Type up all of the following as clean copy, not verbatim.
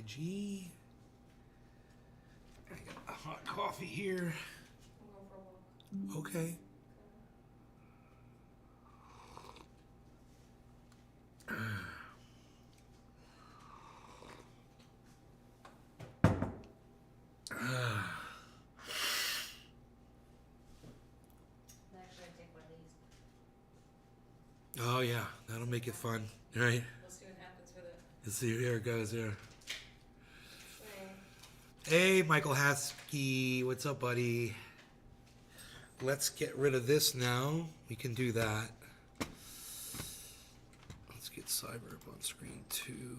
IG. I got a hot coffee here. I'm going for a walk. Okay. Actually, I take one of these. Oh yeah, that'll make it fun, right? We'll see what happens with it. Let's see, here it goes, there. Right. Hey, Michael Haskey, what's up, buddy? Let's get rid of this now. We can do that. Let's get Cyber up on screen too.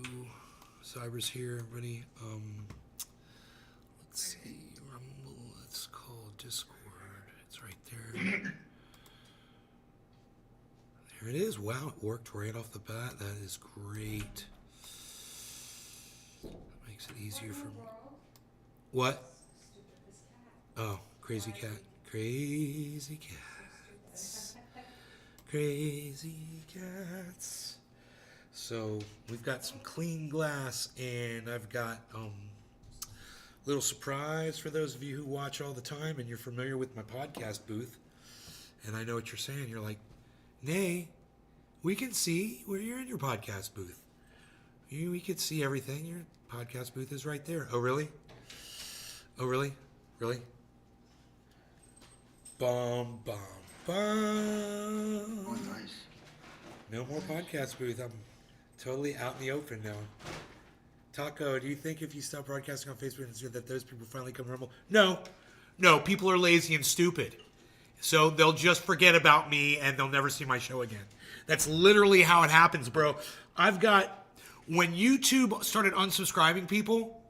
Cyber's here, everybody. Let's see, Rumble. It's called Discord. It's right there. There it is. Wow, it worked right off the bat. That is great. That makes it easier for me. What? Oh, crazy cat. Crazy cats. Crazy cats. So we've got some clean glass, and I've got little surprise for those of you who watch all the time and you're familiar with my podcast booth. And I know what you're saying. You're like, Nay, we can see where you're in your podcast booth. We can see everything. Your podcast booth is right there. Oh, really? Oh, really? Really? Bum, bum, bum. Oh, nice. No more podcast booth. I'm totally out in the open now. Taco, do you think if you stop broadcasting on Facebook and Instagram that those people finally come Rumble? No. No, people are lazy and stupid. So they'll just forget about me and they'll never see my show again. That's literally how it happens, bro. I've got, when YouTube started unsubscribing people,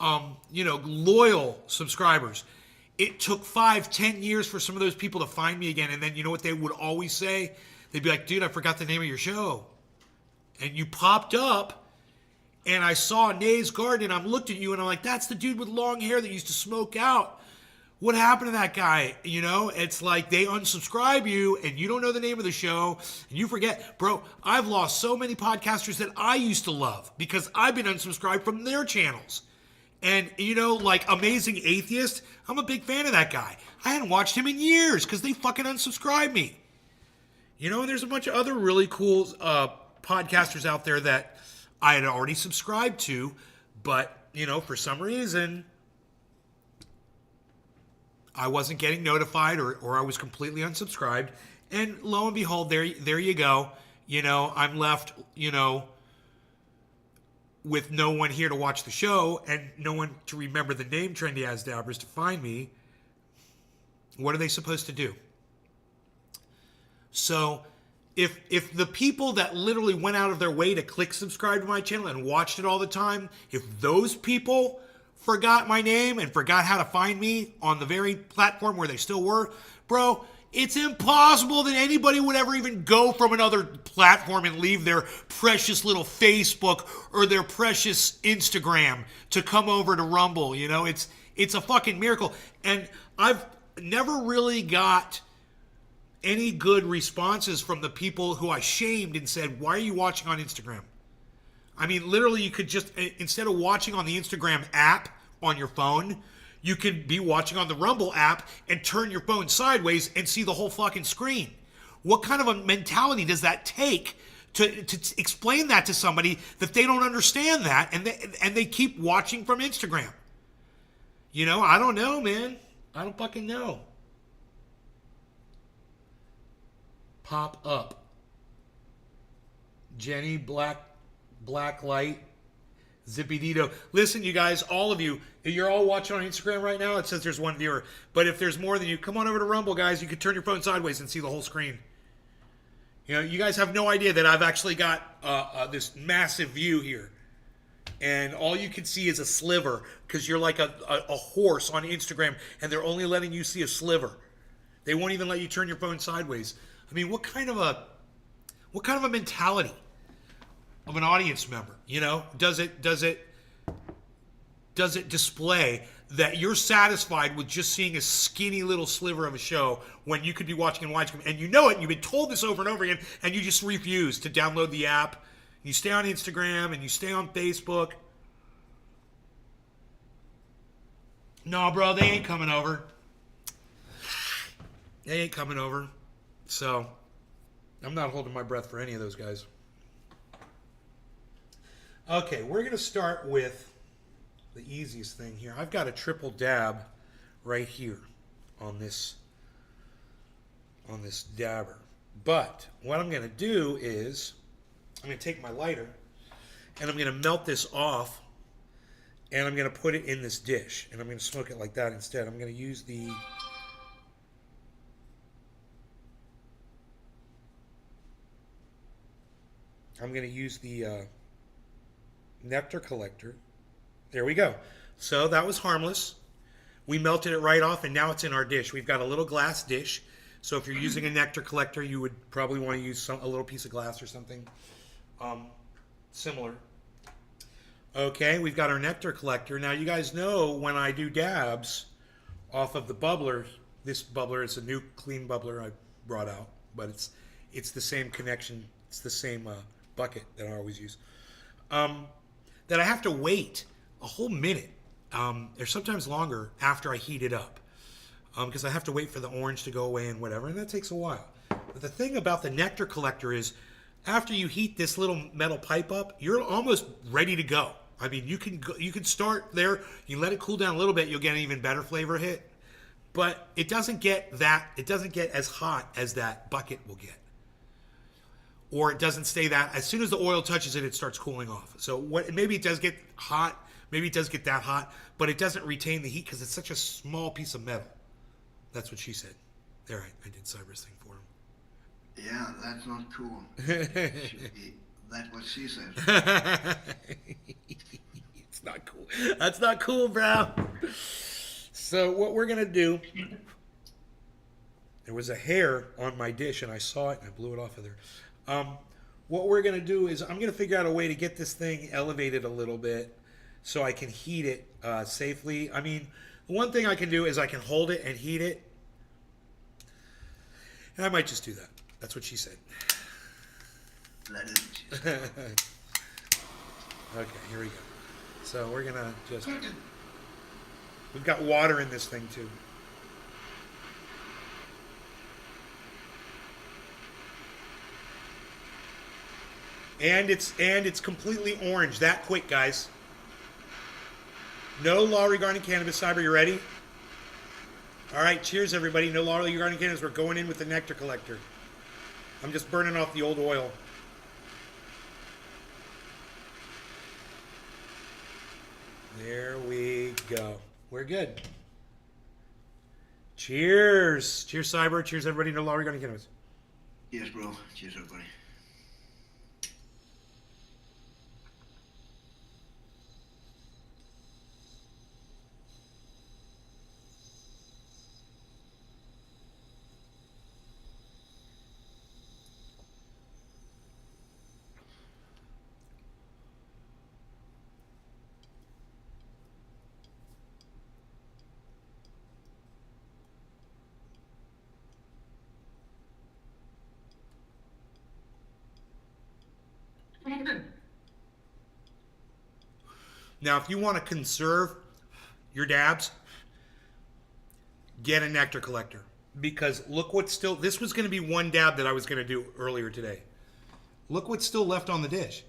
loyal subscribers, it took 5-10 years for some of those people to find me again. And then you know what they would always say? They'd be like, dude, I forgot the name of your show. And you popped up and I saw Nay's Garden. I looked at you and I'm like, that's the dude with long hair that used to smoke out. What happened to that guy? You know, it's like they unsubscribe you and you don't know the name of the show and you forget. Bro, I've lost so many podcasters that I used to love because I've been unsubscribed from their channels. And, like Amazing Atheist, I'm a big fan of that guy. I hadn't watched him in years because they fucking unsubscribed me. And there's a bunch of other really cool podcasters out there that I had already subscribed to, but, for some reason, I wasn't getting notified or I was completely unsubscribed. And lo and behold, there you go. I'm left, with no one here to watch the show and no one to remember the name Trendy As Dabbers to find me. What are they supposed to do? So if the people that literally went out of their way to click subscribe to my channel and watched it all the time, if those people forgot my name and forgot how to find me on the very platform where they still were, bro, it's impossible that anybody would ever even go from another platform and leave their precious little Facebook or their precious Instagram to come over to Rumble. It's a fucking miracle. And I've never really got any good responses from the people who I shamed and said, why are you watching on Instagram? I mean, literally, you could just, instead of watching on the Instagram app on your phone, you could be watching on the Rumble app and turn your phone sideways and see the whole fucking screen. What kind of a mentality does that take to explain that to somebody that they don't understand that and they keep watching from Instagram? I don't know, man. I don't fucking know. Pop up. Jenny Black Light. Zippy Dito. Listen, you guys, all of you, you're all watching on Instagram right now. It says there's one viewer. But if there's more than you, come on over to Rumble, guys. You can turn your phone sideways and see the whole screen. You guys have no idea that I've actually got this massive view here. And all you can see is a sliver because you're like a horse on Instagram and they're only letting you see a sliver. They won't even let you turn your phone sideways. I mean, what kind of a mentality of an audience member, does it display that you're satisfied with just seeing a skinny little sliver of a show when you could be watching in widescreen and you know it and you've been told this over and over again and you just refuse to download the app. You stay on Instagram and you stay on Facebook. No, bro, they ain't coming over. They ain't coming over. So, I'm not holding my breath for any of those guys. Okay, we're going to start with the easiest thing here. I've got a triple dab right here on this dabber. But what I'm going to do is I'm going to take my lighter and I'm going to melt this off and I'm going to put it in this dish and I'm going to smoke it like that instead. I'm going to use the Nectar collector. There we go. So that was harmless. We melted it right off and now it's in our dish. We've got a little glass dish. So if you're using a Nectar collector, you would probably want to use a little piece of glass or something similar. Okay, we've got our Nectar collector. Now you guys know when I do dabs off of the bubbler, this bubbler is a new clean bubbler I brought out, but it's the same connection. It's the same bucket that I always use. That I have to wait a whole minute, or sometimes longer after I heat it up. Because I have to wait for the orange to go away and whatever, and that takes a while. But the thing about the Nectar collector is, after you heat this little metal pipe up, you're almost ready to go. I mean, you can start there. You let it cool down a little bit, you'll get an even better flavor hit. But it doesn't get as hot as that bucket will get. Or it doesn't stay that. As soon as the oil touches it, it starts cooling off. So maybe it does get hot, maybe it does get that hot, but it doesn't retain the heat because it's such a small piece of metal. That's what she said. There, I did Cyber's thing for him. Yeah, that's not cool. That's what she said. It's not cool. That's not cool, bro. So what we're going to do, there was a hair on my dish and I saw it and I blew it off of there. What we're going to do is I'm going to figure out a way to get this thing elevated a little bit so I can heat it safely. I mean, one thing I can do is I can hold it and heat it. And I might just do that. That's what she said. Let it. Okay, here we go. So we're going to just... We've got water in this thing too. And it's completely orange that quick, guys. No law regarding cannabis. Cyber, you ready? All right, cheers, everybody. No law regarding cannabis. We're going in with the Nectar collector. I'm just burning off the old oil. There we go. We're good. Cheers. Cheers, Cyber. Cheers, everybody. No law regarding cannabis. Yes, bro. Cheers, everybody. Now, if you want to conserve your dabs, get a Nectar collector. Because look what's still... This was going to be one dab that I was going to do earlier today. Look what's still left on the dish.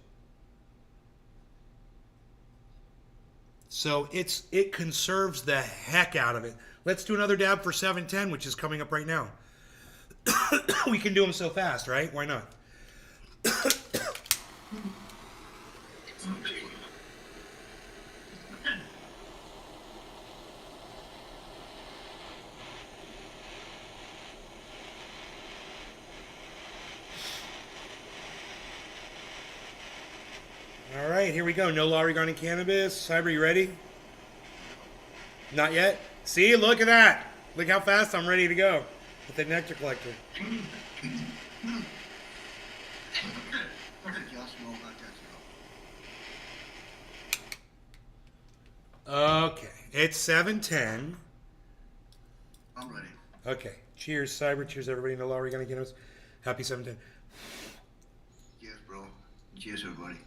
So it conserves the heck out of it. Let's do another dab for 710, which is coming up right now. We can do them so fast, right? Why not? All right, here we go. No law regarding cannabis. Cyber, you ready? Not yet? See, look at that. Look how fast I'm ready to go with the Nectar collector. Okay, it's 7:10. I'm ready. Okay, cheers, Cyber. Cheers, everybody. No law regarding cannabis. Happy 7:10. Cheers, bro. Cheers, everybody.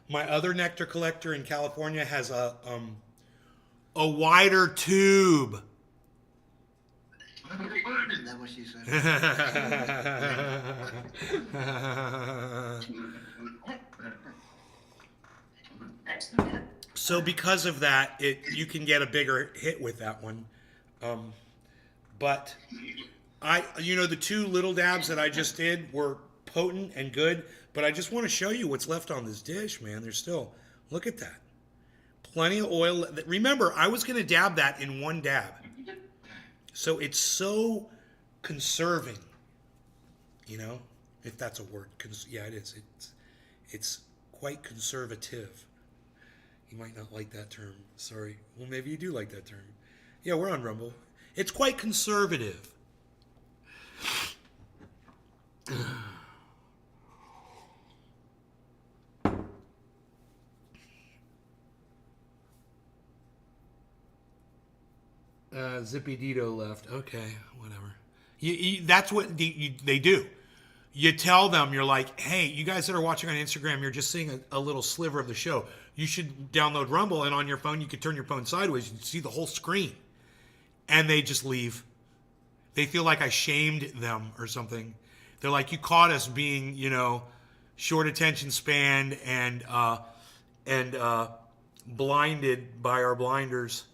My other nectar collector in California has a wider tube. Is that what she said? So because of that, you can get a bigger hit with that one. But the 2 little dabs that I just did were potent and good. But I just want to show you what's left on this dish, man. There's still, look at that. Plenty of oil. Remember, I was going to dab that in 1 dab. So it's so conserving, if that's a word. Yeah, it is. It's quite conservative. You might not like that term. Sorry. Well, maybe you do like that term. Yeah, we're on Rumble. It's quite conservative. Zippy Dito left. Okay, whatever. That's what they do. You tell them, you're like, hey, you guys that are watching on Instagram, you're just seeing a little sliver of the show. You should download Rumble, and on your phone, you could turn your phone sideways and see the whole screen. And they just leave. They feel like I shamed them or something. They're like, you caught us being, short attention span and blinded by our blinders.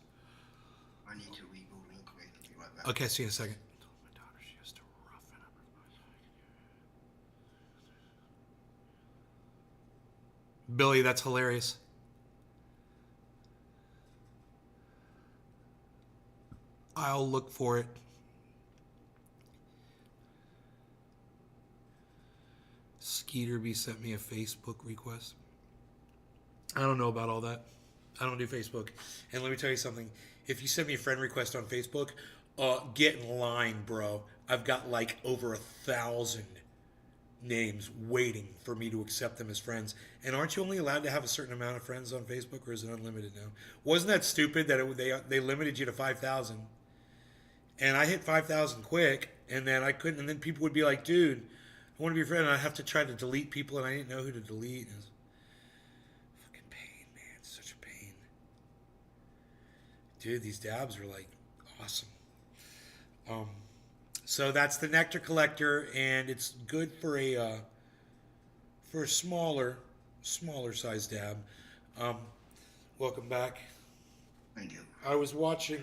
I need to reboot real quick. Be right back. Okay, see you in a second. My daughter, she has to roughen up. Billy, that's hilarious. I'll look for it. Skeeter B sent me a Facebook request. I don't know about all that. I don't do Facebook. And let me tell you something. If you send me a friend request on Facebook, get in line, bro. I've got like over 1,000 names waiting for me to accept them as friends. And aren't you only allowed to have a certain amount of friends on Facebook, or is it unlimited now? Wasn't that stupid that they limited you to 5,000? And I hit 5,000 quick, and then I couldn't. And then people would be like, dude, I want to be a friend. And I'd have to try to delete people, and I didn't know who to delete. It was fucking pain, man. It's such a pain. Dude, these dabs are like awesome. So that's the Nectar Collector, and it's good for a smaller size dab. Welcome back. Thank you. I was watching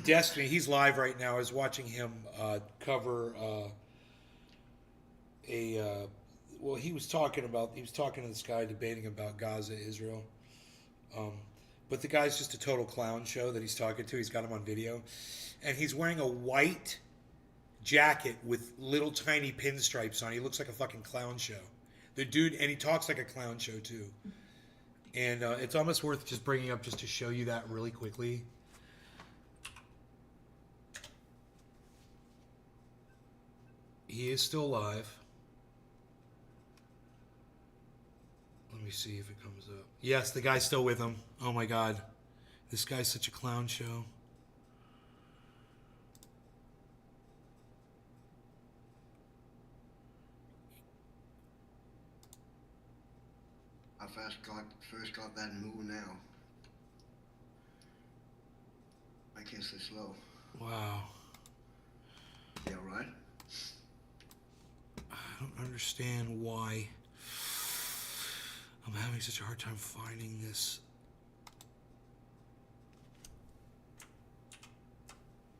Destiny. He's live right now. I was watching him cover well, he was talking to this guy debating about Gaza, Israel. But the guy's just a total clown show that he's talking to. He's got him on video. And he's wearing a white jacket with little tiny pinstripes on. He looks like a fucking clown show. The dude, and he talks like a clown show too. And it's almost worth just bringing up just to show you that really quickly. He is still alive. Let me see if it comes up. Yes, the guy's still with him. Oh my God. This guy's such a clown show. I first got that move now. I guess it's slow. Wow. Yeah, right? I don't understand why I'm having such a hard time finding this.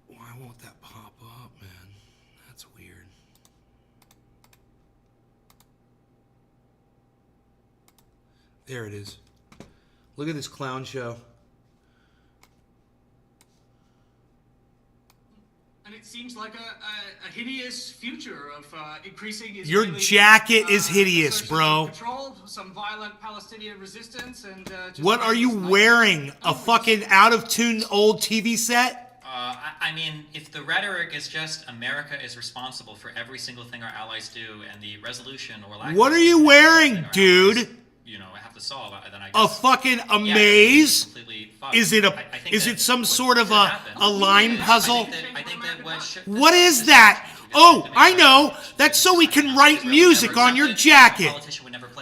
Why won't that pop up, man? That's weird. There it is. Look at this clown show. And it seems like a hideous future of increasing Israeli, Your jacket is hideous, social bro. Control, some violent Palestinian resistance, and just What are you wearing? A fucking out-of-tune old TV set? I mean, if the rhetoric is just America is responsible for every single thing our allies do, and the resolution or lack What of are you wearing, our dude? allies, have to solve, then I A guess fucking yeah, amaze? completely fucked. Is it I think is that it some what sort of should happen a line is- puzzle? I think that What is that? Oh, I know. That's so we can write music on your jacket. Politician would never play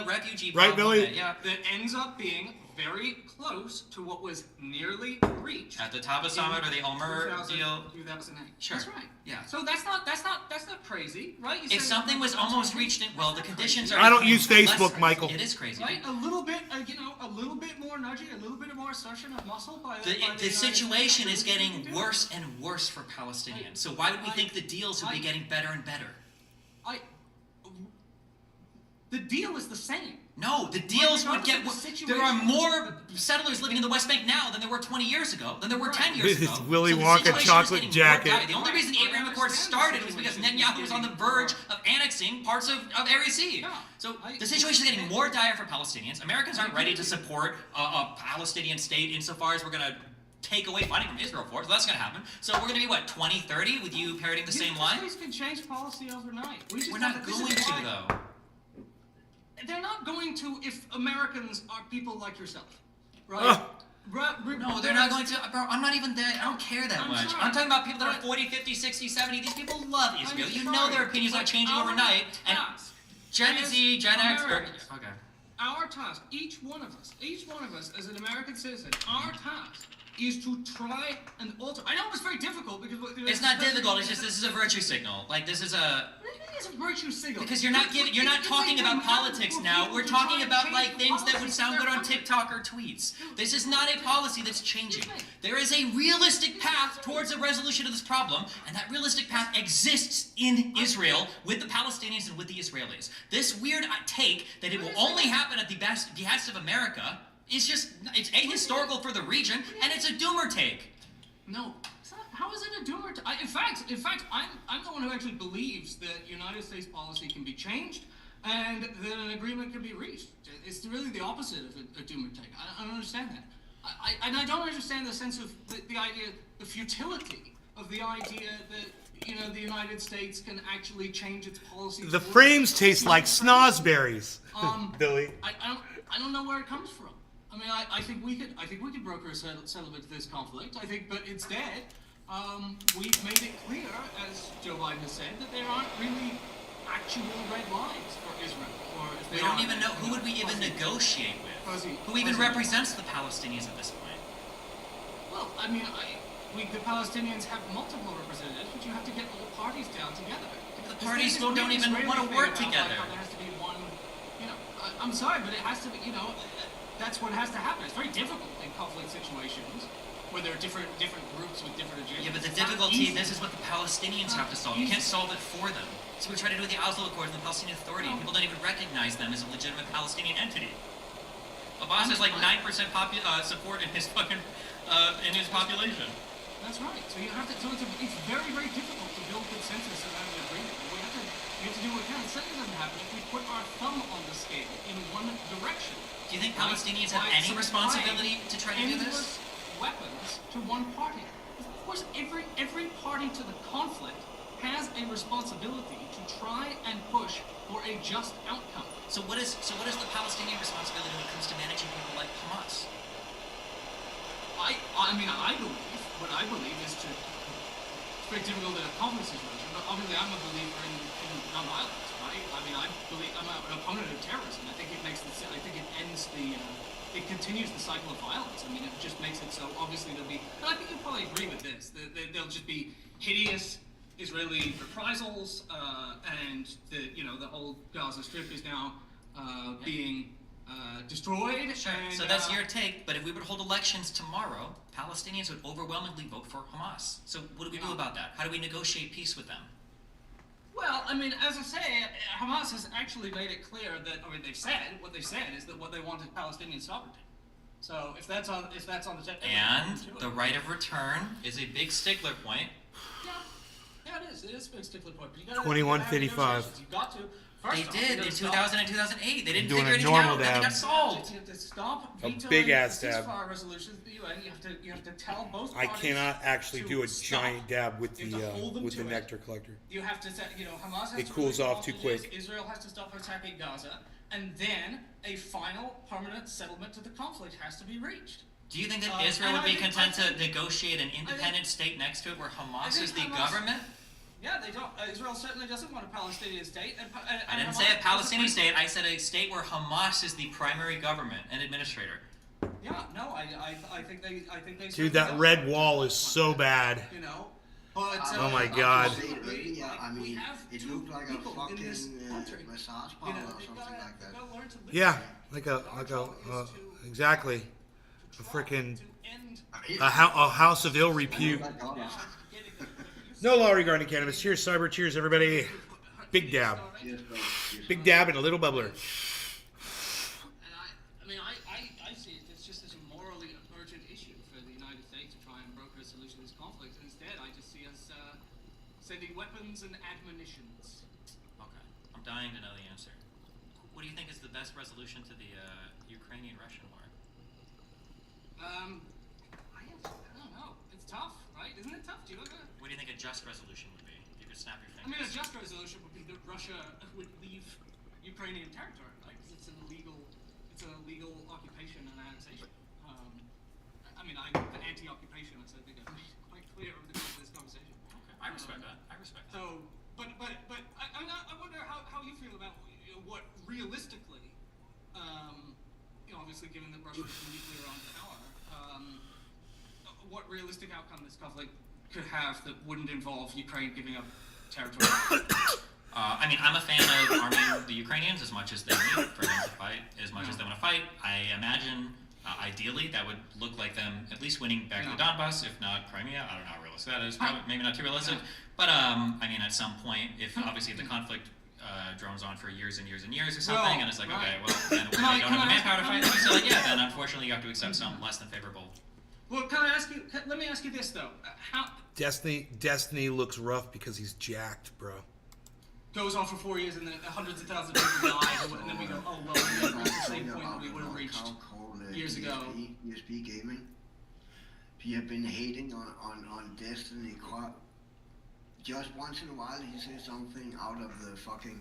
the refugee Right, problem. Billy? Yeah. That ends up being very close to what was nearly reached At the Taba Summit or the Omer deal. 2008. Sure. That's right. Yeah. So that's not crazy, right? You If say something was that's almost crazy. reached, well, the That's not conditions crazy. are. I don't use less Facebook, crazy. Michael. It is crazy. Right, a little bit, a little bit more nudging, a little bit more assertion of muscle by The United situation is States. getting worse and worse for Palestinians. So why would we think the deals would be getting better and better? The deal is the same. No, the deals would get. Regardless of the There are situation. more settlers living in the West Bank now than there were 20 years ago, than there were 10 years This ago. is Willy So the Wonka situation is chocolate getting jacket. more dire. The only reason the I Abraham Accords understand the started was because situation Netanyahu was on the getting verge worse. of annexing parts of Area C. Yeah. So I- the situation is getting more dire for Palestinians. Americans aren't ready to support a Palestinian state insofar as we're going to take away funding from Israel for it. So that's going to happen. So we're going to be, what, 2030 with you parroting the same line? These can change policy overnight. We're not going to, though. They're not going to if Americans are people like yourself, right? No, they're not going to. Bro, I'm not even there. I don't care that I'm much. sorry, I'm talking about people that are but- 40, 50, 60, 70. These people love Israel. I'm You know sorry, their opinions but aren't changing our overnight. And task Gen as Z, Gen X, Americans, okay. Our task, each one of us as an American citizen, our task is to try and alter. I know it's very difficult because It's not difficult. It's just this is a virtue signal. Like this is a. It's a virtue signal. Because you're not giving, you're not talking about politics now. We're talking about like things that would sound good on TikTok or tweets. This is not a policy that's changing. There is a realistic path towards a resolution of this problem, and that realistic path exists in Israel with the Palestinians and with the Israelis. This weird take that it will only happen at the behest of America is just, it's ahistorical for the region, and it's a doomer take. No, it's not. How is it a doomer? In fact, I'm the one who actually believes that United States policy can be changed and that an agreement can be reached. It's really the opposite of a doomer take. I don't understand that. I don't understand the sense of the idea, the futility of the idea that the United States can actually change its policy. The frames taste like snozberries, Billy. I don't know where it comes from. I mean, I think we could broker a settlement to this conflict. But instead, we've made it clear, as Joe Biden has said, that there aren't really actual red lines for Israel. Or if We they don't are, even know, who would we even negotiate with? Fuzzy. Who even Fuzzy. represents the Palestinians at this point? Well, I mean, the Palestinians have multiple representatives, but you have to get all parties down together. The parties This don't really even Israeli want to thing work about, together. Like, how there has to be one. I'm sorry, but it has to be. That's what has to happen. It's very difficult in conflict situations where there are different groups with different agendas. Yeah, but the It's not difficulty, easy. this is what the Palestinians have to solve. You can't solve it for them. So we try to do with the Oslo Accords and the Palestinian Authority, and people don't even recognize them as a legitimate Palestinian entity. Abbas has like 9% support in his fucking, in his population. That's right. So you have to. So it's very, very difficult to build consensus around an agreement. We have to do what we can. It certainly doesn't happen if we put our thumb on the scale in one direction. Do you think Right? Palestinians have By any supplying responsibility to try to do endless this? weapons to one party. Of course, every party to the conflict has a responsibility to try and push for a just outcome. So what is the Palestinian responsibility when it comes to managing people like Hamas? What I believe is it's very difficult in a conflict situation, but obviously I'm a believer in nonviolence, right? I mean, I'm an opponent of terrorism. I think it continues the cycle of violence. I mean, it just makes it so obviously there'll be, and I think you'll probably agree with this, there'll just be hideous Israeli reprisals, and the whole Gaza Strip is now being destroyed. Sure. And, So that's your take, but if we were to hold elections tomorrow, Palestinians would overwhelmingly vote for Hamas. So what do we do about that? How do we negotiate peace with them? Well, I mean, as I say, Hamas has actually made it clear that, I mean, what they've said is that what they want is Palestinian sovereignty. So if that's on the table, And the right of return is a big stickler point. Yeah, it is. It is a big stickler point. But you gotta, 21:55. You've got to. They did in 2000 and 2008. They didn't Doing figure a anything normal out. Nothing dab. got solved. You have to stop A vetoing big-ass the dab. ceasefire resolutions of the UN. You have to tell both I parties cannot actually to do a stop. giant dab with You have to hold them the to it. Nectar collector. You have to say, Hamas has It to cools release off too hostages, quick. Israel has to stop attacking Gaza, and then a final permanent settlement to the conflict has to be reached. Do you think that and Israel would I be think- content I to think- negotiate an independent state next to it where Hamas think is the Hamas- government? Yeah, they don't. Israel certainly doesn't want a Palestinian state. I didn't say a Palestinian state. I said a state where Hamas is the primary government and administrator. Yeah, no, I think they. Dude, certainly that don't. red wall is so bad. But Oh my God. Yeah, I we mean, have it two looked like a people in fucking this country. massage You parlor know, or they've something gotta- like they've that. gotta learn to live Yeah, with like it. Our job is to exactly. A try freaking to end a house of ill repute. getting- No law regarding cannabis. Cheers, cyber. Cheers, everybody. Big dab. Cheers, bro. Cheers. Big dab and a little bubbler. And I see it as just as a morally urgent issue for the United States to try and broker a solution to this conflict. And instead, I just see us sending weapons and admonitions. Okay, I'm dying to know the answer. What do you think is the best resolution to the Ukrainian-Russian war? I don't know. It's tough, right? Isn't it tough? Do you ever? What do you think a just resolution would be? You could snap your I mean, a fingers. just resolution would be that Russia would leave Ukrainian territory, right? 'Cause it's an illegal occupation and annexation. I mean, I'm the anti-occupation, so I think I've made quite clear over the course of this conversation. Okay, I respect that. I respect that. So, but I wonder how you feel about what realistically, obviously given that Russia is nuclear on power, what realistic outcome this conflict could have that wouldn't involve Ukraine giving up territory. I mean, I'm a fan of arming the Ukrainians as much as they need for them to fight, as much as they want to fight. I imagine, ideally, that would look like them at least winning back the Donbass, if not Crimea. I don't know how realistic that is. Probably, maybe not too realistic. But, I mean, at some point, if the conflict drones on for years and years and years or something, and it's like, okay, well, then we don't have the manpower to fight them, so like, yeah, then unfortunately you have to accept some less than favorable. Well, can I ask you? Let me ask you this though: how Destiny looks rough because he's jacked, bro. goes on for 4 years and then hundreds of thousands of people die, and then we go, oh well, we never reached the same point that we would have reached years ago. ESP Gaming. He have been hating on Destiny quite. Just once in a while he says something out of the fucking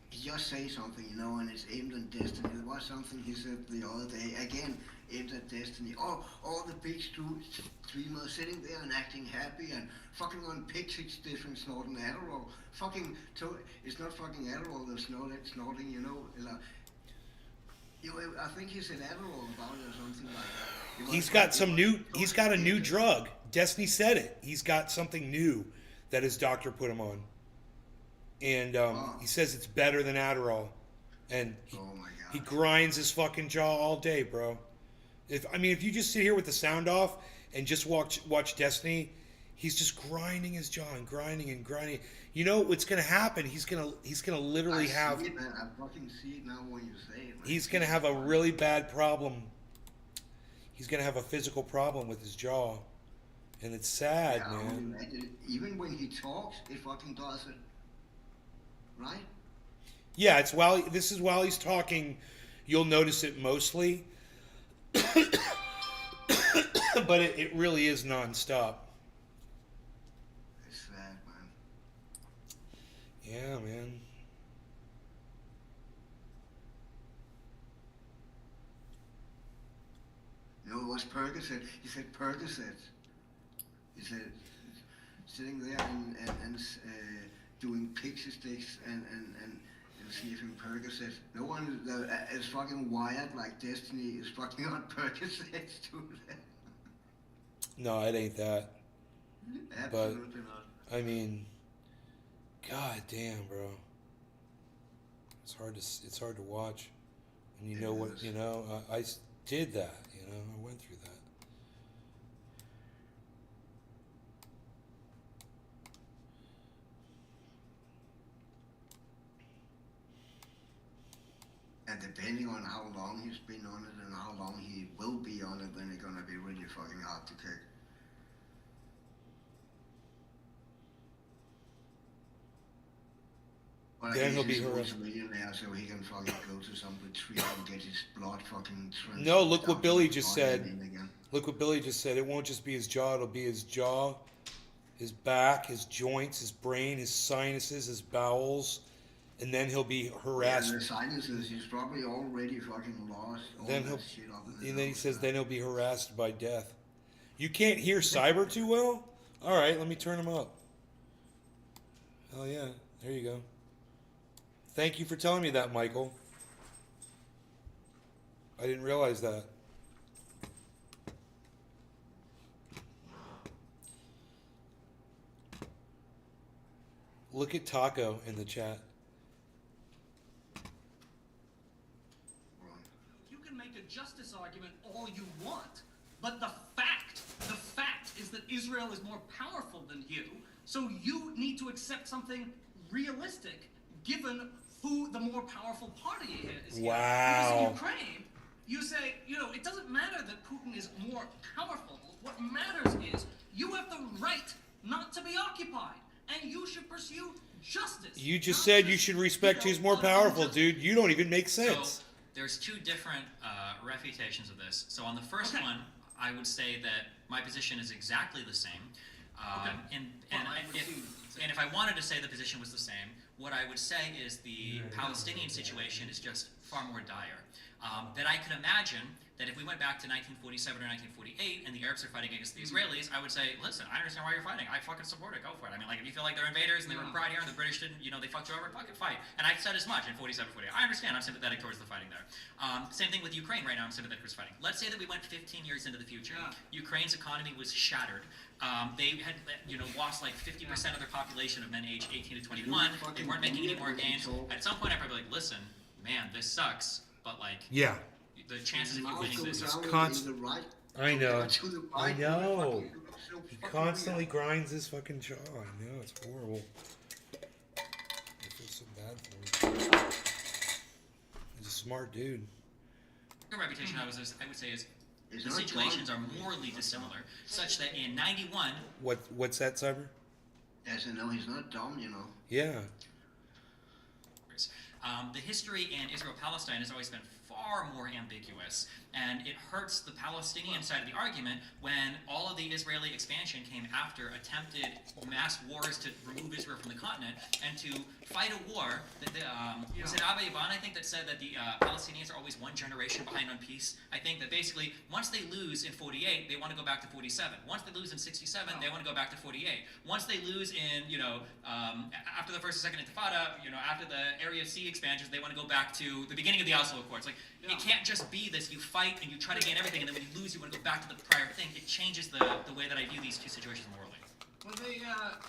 he just says something, and it's aimed at Destiny. There was something he said the other day, again, aimed at Destiny. Oh, all the big streamers sitting there and acting happy and fucking on pixels different snorting Adderall. It's not fucking Adderall they're snorting, I think he said Adderall about it or something like that. He's got a new drug. Destiny said it. He's got something new that his doctor put him on. And he says it's better than Adderall. And Oh my god. he grinds his fucking jaw all day, bro. If you just sit here with the sound off and just watch Destiny, he's just grinding his jaw and grinding and grinding. You know what's gonna happen? He's gonna literally have. See it, man. I fucking see it now when you say it, man. He's gonna have a really bad problem. He's gonna have a physical problem with his jaw, and it's sad, Yeah, I man. would imagine it. Even when he talks, it fucking does it. Right? Yeah, this is while he's talking. You'll notice it mostly, but it really is nonstop. It's sad, man. Yeah, man. What's Percocet? He said Percocet. He said sitting there and doing pixie sticks and sniffing Percocet. No one is fucking wired like Destiny is fucking on Percocets to that. No, it ain't that. Absolutely not. I mean, god damn, bro. It's hard to watch. And you know what? I did that. I went through that. depending on how long he's been on it and how long he will be on it, then it's gonna be really fucking hard to kick. But Then he'll be he's a harassed. millionaire, so he can fucking go to some retreat and get his blood fucking transferred. No, look what down Billy his just body said. and in again. Look what Billy just said. It won't just be his jaw. It'll be his jaw, his back, his joints, his brain, his sinuses, his bowels, and then he'll be harassed. Yeah, the sinuses, he's probably already fucking lost all Then that he'll, shit up in his and then he nose, says, man. then he'll be harassed by death. You can't hear Cyber too well? All right, let me turn him up. Oh yeah, there you go. Thank you for telling me that, Michael. I didn't realize that. Look at Taco in the chat. You can make a justice argument all you want, but the fact is that Israel is more powerful than you, so you need to accept something realistic, given who the more powerful party is. Wow. Because in Ukraine, you say, it doesn't matter that Putin is more powerful. What matters is you have the right not to be occupied, and you should pursue justice. You just not said you just, should respect who's more powerful, injustice. dude. You don't even make So sense. there's two different refutations of this. So on the first Okay. one, I would say that my position is exactly the same. Okay. And if I wanted to say the position was the same, what I would say is the Palestinian situation is just far more dire. That I could imagine that if we went back to 1947 or 1948 and the Arabs are fighting against the Israelis, I would say, listen, I understand why you're fighting. I fucking support it. Go for it. I mean, like, if you feel like they're invaders and they were pride here and the British didn't, they fucked you over, fucking fight. And I said as much in 47, 48. I understand. I'm sympathetic towards the fighting there. Same thing with Ukraine right now. I'm sympathetic towards fighting. Let's say that we went 15 years into the future. Yeah. Ukraine's economy was shattered. They had, lost like 50% of their population of men aged 18 to 21. They weren't making any more gains. At some point, I'm probably like, listen, man, this sucks. But like, Yeah. the chances of you Mouse winning goes this is down const- in the right, I know. to the I right, know. fucking looks so He fucking constantly weird. grinds his fucking jaw. I know, it's horrible. I feel so bad for him. He's a smart dude. the reputation I would say is It's the not situations are drunk. morally dissimilar, such that in '91, What's that, Cyber? Yes, I know, he's not dumb, Yeah. the history in Israel-Palestine has always been far more ambiguous, and it hurts the Palestinian side of the argument when all of the Israeli expansion came after attempted mass wars to remove Israel from the continent and to fight a war that was it Abba Iban, I think, that said that the Palestinians are always one generation behind on peace. I think that basically once they lose in 48, they want to go back to 47. Once they lose in 67, they want to go back to 48. Once they lose in after the first and second Intifada, after the Area C expansions, they want to go back to the beginning of the Oslo Accords. Like, it can't just be this, you fight and you try to gain everything, and then when you lose, you want to go back to the prior thing. It changes the way that I view these two situations morally. Well,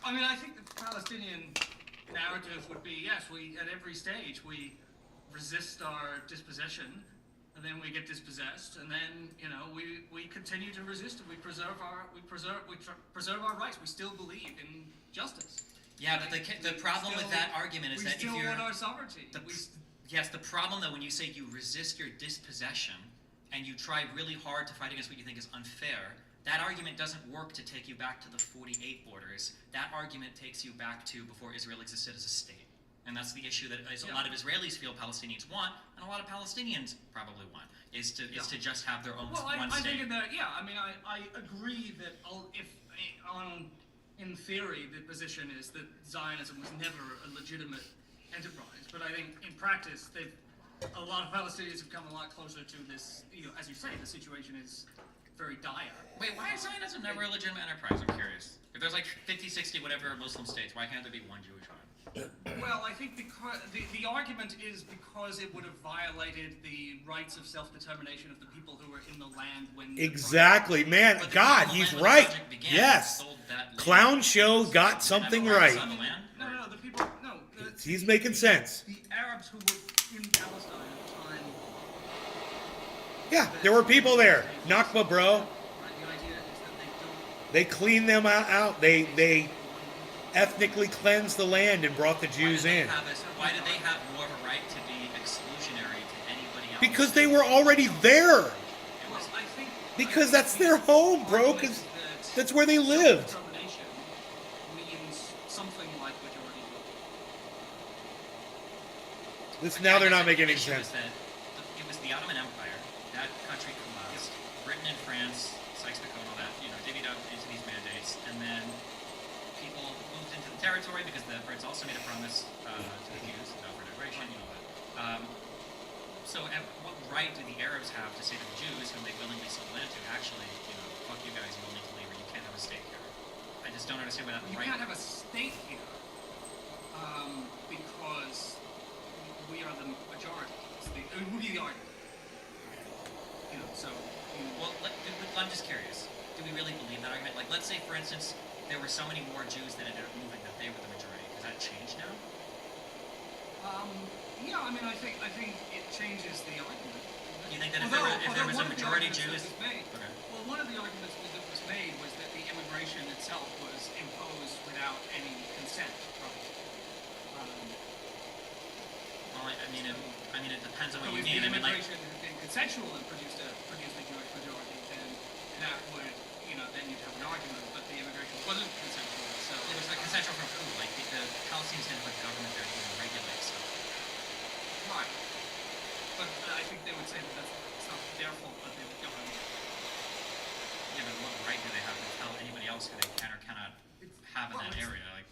I think the Palestinian narrative would be, yes, we at every stage we resist our dispossession, and then we get dispossessed, and then we continue to resist, and we preserve our rights. We still believe in justice. Yeah, but the problem with that argument is that if we still you're want our sovereignty. yes, the problem though when you say you resist your dispossession and you try really hard to fight against what you think is unfair, that argument doesn't work to take you back to the 48 borders. That argument takes you back to before Israel existed as a state. And that's the issue that a lot of Israelis feel Palestinians want, and a lot of Palestinians probably want, is to just have their own one I state. think I agree that in theory the position is that Zionism was never a legitimate enterprise, but I think in practice a lot of Palestinians have come a lot closer to this. As you say, the situation is very dire. Wait, why is Zionism never a legitimate enterprise? I'm curious. If there's like 50, 60, whatever Muslim states, why can't there be one Jewish one? Well, I think because the argument is because it would have violated the rights of self-determination of the people who were in the land when... Exactly, man. But the God, people he's when the right. project began Yes. sold that land. Clown show got Did something they have rights right. on the land? No, the people... No. He's making sense. The Arabs who were in Palestine at the time... Yeah, there were people there. Nakba, bro. Right, the idea is that they don't... They cleaned them out. They ethnically cleansed the land and brought the Jews in. Why do they have more of a right to be exclusionary to any Because they were already there. It was, I think, Because that's their home, bro. Because that's where they lived. Self-determination means something like majority rule. Now they're not The making any issue sense. is that it was the Ottoman Empire. That country collapsed. Britain and France, Sykes-Picot and all that, divvied up into these mandates, and then people moved into the territory because the Brits also made a promise to the Jews about integration, that. So what right do the Arabs have to say to the Jews, whom they willingly sold land to, actually, fuck you guys, you all need to leave, or you can't have a state here? I just don't understand why that You right. can't have a state here because we are the majority. It would be the argument. So. Well, I'm just curious. Do we really believe that argument? Like, let's say, for instance, there were so many more Jews that ended up moving that they were the majority. Has that changed now? Yeah, I think it changes the argument. You think that if there was a majority Jews? Okay. Well, one of the arguments that was made was that the immigration itself was imposed without any consent, probably. Well, it depends on what you So if mean. the I mean, like, immigration had been consensual and produced a Jewish majority, then that would, then you'd have an argument. But the immigration wasn't consensual, so it was like consensual from who? Like the Palestinians didn't put government there to even regulate stuff. right. But I think they would say that it's not their fault that they would govern. Yeah, but what right do they have to tell anybody else who they can or cannot have in that area? Like,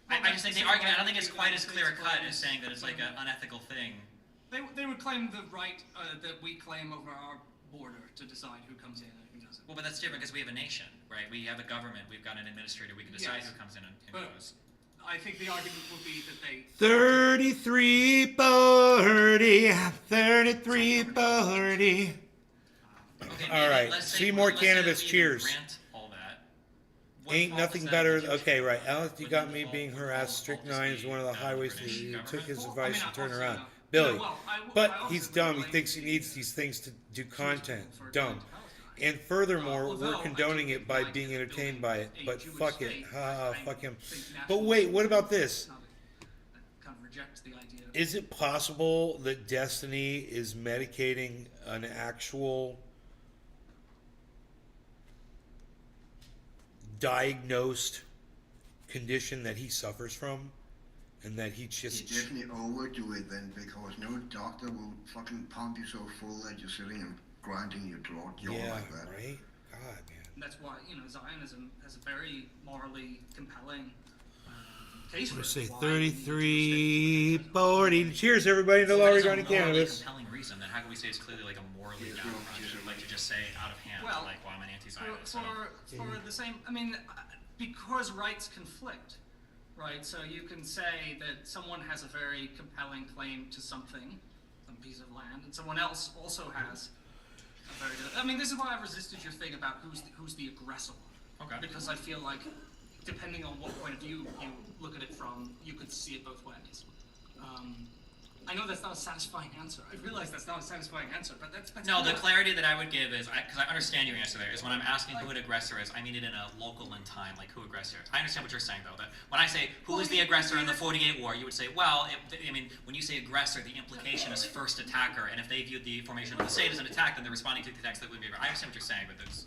Well, I just think the that's the argument. I don't same think it's right quite as the clear United cut States as saying that it's like an claims- unethical thing. They would claim the right that we claim over our border to decide who comes in and who doesn't. Well, but that's different because we have a nation, right? We have a government. We've got an administrator. We can decide Yes. who comes in and But- goes. I think the argument would be that they 33 birdie, 33 birdie. Okay, All right, let's say- Seymour let's say that Cannabis, we even cheers. grant all that. What Ain't fault nothing is that better. the Jewish Okay, right. people Alex, you within got the me fault- being the harassed. fault Strychnine is one of the highways. British He took government? his Well, advice and turned also, around. I Billy. but But he's dumb. He thinks he needs these things to do content. Dumb. And furthermore, we're condoning it by being entertained by it. But fuck it. Ha, fuck him. But wait, what about this? That kind of rejects the idea. Is it possible that Destiny is medicating an actual diagnosed condition that he suffers from? And that he You just... definitely overdo it then, because no doctor will fucking pump you so full that you're sitting and grinding your jaw Yeah, like that. right? God, man. And that's why Zionism has a very morally compelling case for I it. say Why we need to 33, stay- 40. Cheers, everybody, to So that Law is a regarding morally cannabis. compelling reason. Then how can we say it's clearly like a morally Yeah, bad no, project? just- Like to just say out of hand, Well, like, well, I'm an anti-Zionist. for the same, because rights conflict, right? So you can say that someone has a very compelling claim to something, some piece of land, and someone else also has a very good. This is why I've resisted your thing about who's the aggressor. Okay. Because I feel like, depending on what point of view you look at it from, you could see it both ways. I know that's not a satisfying answer. I realize that's not a satisfying answer, but that's No, the clarity that I would give is, because I understand your answer there, is when I'm asking who an aggressor is, I mean it in a local in time, like who aggressor is. I understand what you're saying, though. That when I say, who is the aggressor in the 48 war, you would say, well, when you say aggressor, the implication is first attacker, and if they viewed the formation of the state as an attack, then they're responding to the attacks that would be. I understand what you're saying, but there's...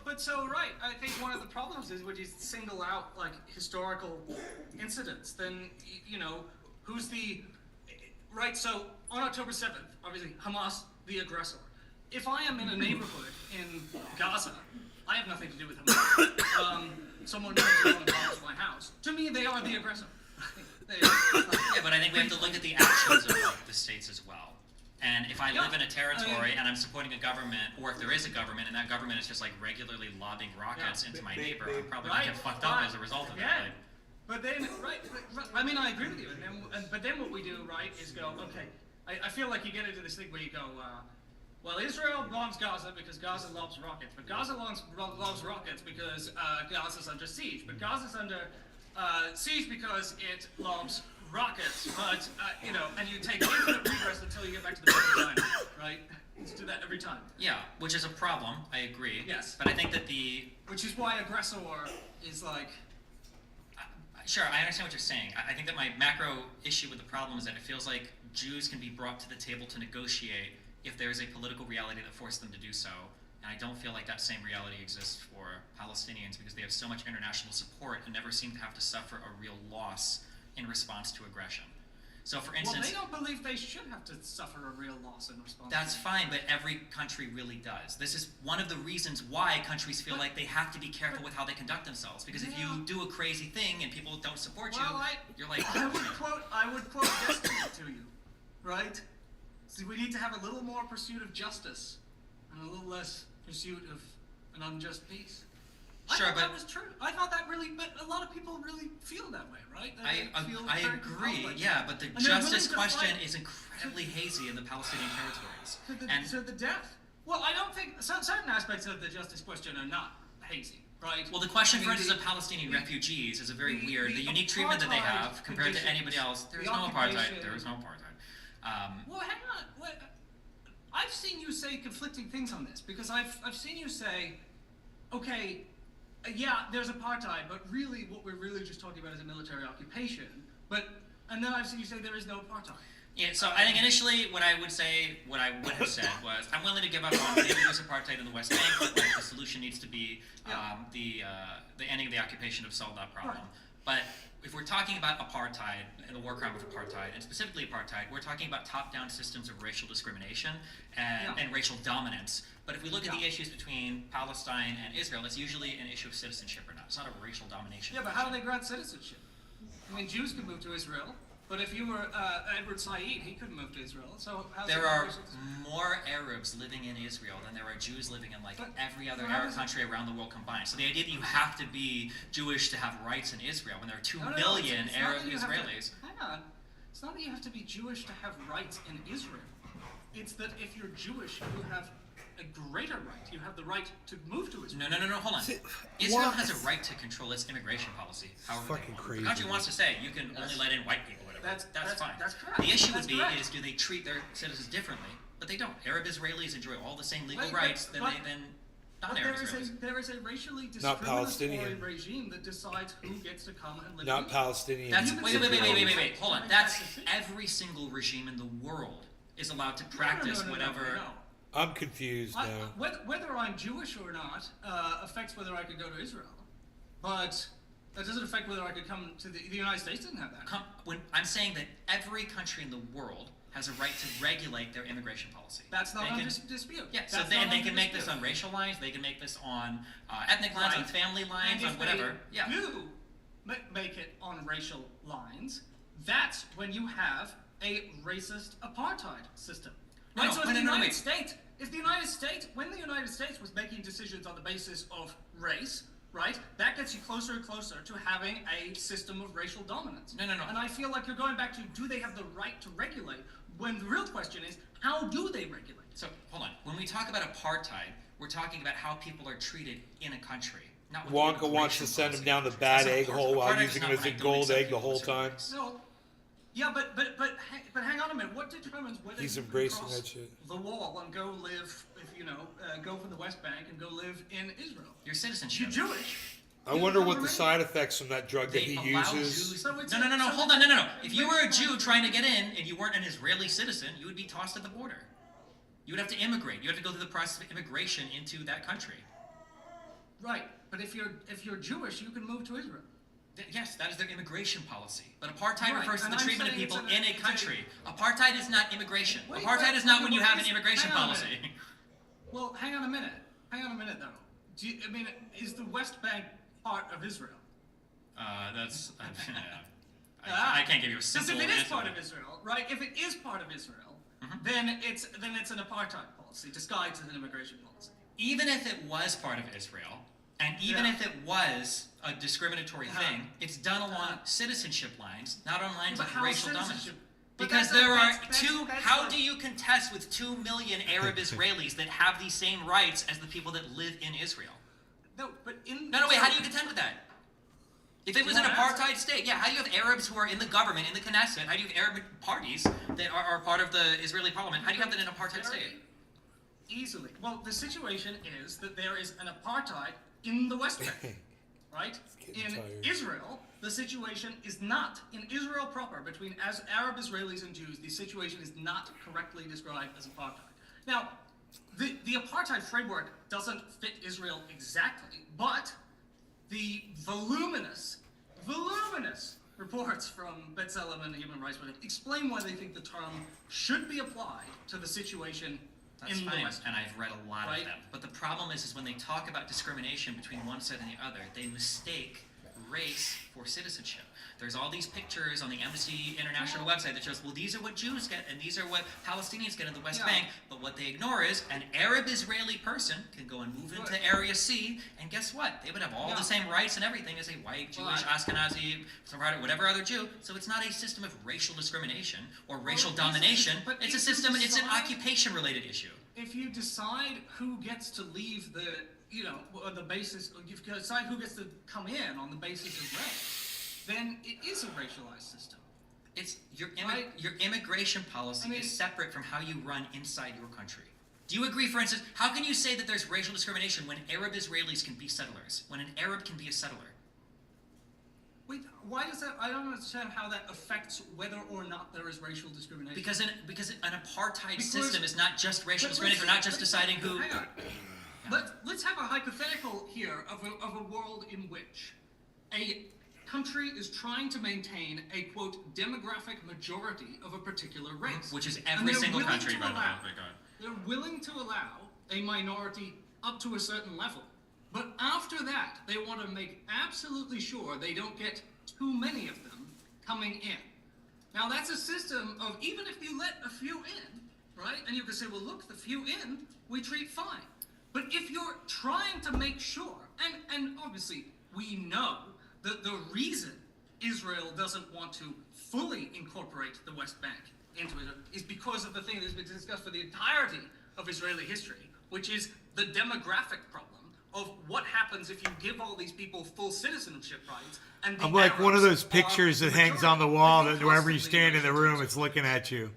But so, right, I think one of the problems is when you single out, like, historical incidents, then, who's the... Right, so on October 7th, obviously, Hamas, the aggressor. If I am in a neighborhood in Gaza, I have nothing to do with Hamas. Someone comes along and bombs my house. To me, they are the aggressor. Yeah, but I think we have to look at the actions of the states as well. And if I live in a territory and I'm supporting a government, or if there is a government and that government is just like regularly lobbing rockets into my neighbor, I'm probably gonna get fucked up as a result of that. Like, But then, I agree with you. But then what we do, right, is go, okay, I feel like you get into this thing where you go, well, Israel bombs Gaza because Gaza loves rockets, but Gaza loves rockets because Gaza's under siege, but Gaza's under siege because it loves rockets, but, and you take infinite regress until you get back to the beginning, right? Let's do that every time. yeah, which is a problem, I agree. Yes. But I think that Which is why aggressor is like... Sure, I understand what you're saying. I think that my macro issue with the problem is that it feels like Jews can be brought to the table to negotiate if there is a political reality that forced them to do so. And I don't feel like that same reality exists for Palestinians because they have so much international support and never seem to have to suffer a real loss in response to aggression. So, for instance, well, they don't believe they should have to suffer a real loss in response. that's fine, but every country really does. This is one of the reasons why countries feel like they have to be careful with how they conduct themselves. Because if you do a crazy thing and people don't support you, you're like, I would quote Destiny to you, right? See, we need to have a little more pursuit of justice and a little less pursuit of an unjust peace. Sure, I thought but that was true. I thought that really, but a lot of people really feel that way, right? I agree, yeah, but the And they're justice willing to question fight. is incredibly hazy in the Palestinian territories. And So the death. Well, I don't think certain aspects of the justice question are not hazy, right? well, the question, I for mean, instance, of Palestinian refugees is a very the- weird. the The unique treatment that they apartheid have compared to conditions, anybody else. There is the no apartheid. occupation. There is no apartheid. Well, hang on. I've seen you say conflicting things on this because I've seen you say, okay, yeah, there's apartheid, but really what we're really just talking about is a military occupation. And then I've seen you say there is no apartheid. Yeah, so I think initially what I would have said was, I'm willing to give up on maybe there's apartheid in the West Bank, but like, the solution needs to be the ending of the occupation to solve that problem. Right. But if we're talking about apartheid and the war crime of apartheid, and specifically apartheid, we're talking about top-down systems of racial discrimination and racial dominance. But if we look at the issues between Palestine and Israel, it's usually an issue of citizenship or not. It's not a racial domination. Yeah, but how do they grant citizenship? I mean, Jews could move to Israel, but if you were Edward Said, he couldn't move to Israel. So how's There that are racial- more Arabs living in Israel than there are Jews living in like But- every other but how Arab does it- country around the world combined. So the idea that you have to be Jewish to have rights in Israel when there are 2 No, million it's not Arab that you have to- Israelis. hang on. It's not that you have to be Jewish to have rights in Israel. It's that if you're Jewish, you have a greater right. You have the right to move to Israel. No, hold on. See, Israel what? has a right to control its immigration policy. However they Fucking want. crazy. The country wants to say you can only let in white people, whatever. That's fine. That's correct. The issue That's would be correct. is do they treat their citizens differently? But they don't. Arab Israelis enjoy all the same legal But- rights but- than But non-Arab there Israelis. is a racially Not discriminatory Palestinian. regime that decides who gets to come and live Not in Palestinian. That's You wait, can wait, wait, say- wait, wait, wait, hold on. Like That's that's the thing. every single regime in the world is allowed to No, no, practice no, whatever. no. I'm confused now. Whether I'm Jewish or not affects whether I could go to Israel, but that doesn't affect whether I could come to the United States. Didn't have that. When I'm saying that every country in the world has a right to regulate their immigration policy. That's not They under can- dispute. Yeah, so That's they not can under make this dispute. on racial lines. They can make this on ethnic lines, on Right. family lines, And on if whatever. they Yeah. do make it on racial lines, that's when you have a racist apartheid system. No, Right? no, So no, if the no, United wait. States, when the United States was making decisions on the basis of race, right, that gets you closer and closer to having a system of racial dominance. No. And I feel like you're going back to, do they have the right to regulate? When the real question is, how do they regulate? So hold on. When we talk about apartheid, we're talking about how people are treated in a country. Not what Wonka the wants to immigration send him policy down the is. bad That's not egg apartheid. hole while Apartheid is using not him as when a I don't gold accept egg the people whole as certain time. race. No. Yeah, but hang on a minute. What determines whether He's you can embracing cross that shit. the wall and go live, go from the West Bank and go live in Israel? Your If citizenship. you're Jewish. I you wonder can what come the from side effects from that drug that They he allow uses. Jews. So it's No, a- hold on, no. If you were a Jew trying to get in and you weren't an Israeli citizen, you would be tossed at the border. You would have to immigrate. You have to go through the process of immigration into that country. Right, but if you're Jewish, you can move to Israel. Yes, that is their immigration policy. But apartheid Right, refers to and the I'm treatment of saying people it's in a it's country. Apartheid is not immigration. Wait, Apartheid wait, is not wait, when you wait, have an is- immigration hang on a policy. minute. Well, hang on a minute though. Is the West Bank part of Israel? That's. I can't give you a simple Because if it is answer. part of Israel, right? If it is part of Israel, Mm-hmm. then it's an apartheid policy disguised as an immigration policy. Even if it was part of Israel, and even Yeah. if it was a discriminatory Uh-huh. thing, it's done along Uh-huh. citizenship lines, not on lines But of how racial dominance. citizenship? But Because that's- there are that's- two. that's How like- do you contest with 2 million Arab Israelis that have these same rights as the people that live in Israel? No, but in No, wait. How do you contend with that? If it was an You wanna apartheid state, yeah. How do you have Arabs who are in the government, in the Knesset? How do you have Arab parties that are part of the Israeli parliament? How do you have that in an apartheid Very state? Easily. Well, the situation is that there is an apartheid in the West Bank, right? getting In tired. Israel, the situation is not, in Israel proper, between as Arab Israelis and Jews, the situation is not correctly described as apartheid. Now, the apartheid framework doesn't fit Israel exactly, but the voluminous reports from B'Tselem and the Human Rights Watch explain why they think the term should be applied to the situation That's in fine, the West. and I've read a lot Right? of them. But the problem is when they talk about discrimination between one side and the other, they mistake race for citizenship. There's all these pictures on the Amnesty International website that shows, well, these are what Jews get, and these are what Palestinians get in the West Yeah. Bank. But what they ignore is an Arab-Israeli person can go and move into Area C, and guess what? They would have all Yeah. the same rights and everything as a white, Jewish, But- Ashkenazi, Sephardic, whatever other Jew. So it's not a system of racial discrimination or racial it is, domination. but It's a if you system. It's an decide- occupation-related issue. If you decide who gets to leave the, on the basis, if you decide who gets to come in on the basis of race, then it is a racialized system. It's your Right? your immigration policy I mean- is separate from how you run inside your country. Do you agree, for instance, how can you say that there's racial discrimination when Arab Israelis can be settlers, when an Arab can be a settler? Wait, why does that? I don't understand how that affects whether or not there is racial discrimination. Because an apartheid Because- system is not just racial But discrimination. They're not just deciding who. Hang on. Let's have a hypothetical here of a world in which a country is trying to maintain a quote demographic majority of a particular race, Which is And every they're single willing country, to by the way. allow- Oh my God. They're willing to allow a minority up to a certain level, but after that, they want to make absolutely sure they don't get too many of them coming in. Now that's a system of even if you let a few in, right? And you can say, well, look, the few in, we treat fine. But if you're trying to make sure, and obviously we know that the reason Israel doesn't want to fully incorporate the West Bank into it is because of the thing that's been discussed for the entirety of Israeli history, which is the demographic problem of what happens if you give all these people full citizenship rights. And the I'm like one of those Arabs are pictures the that hangs majority. on the wall But that wherever you constantly stand in the room, racial it's looking at you.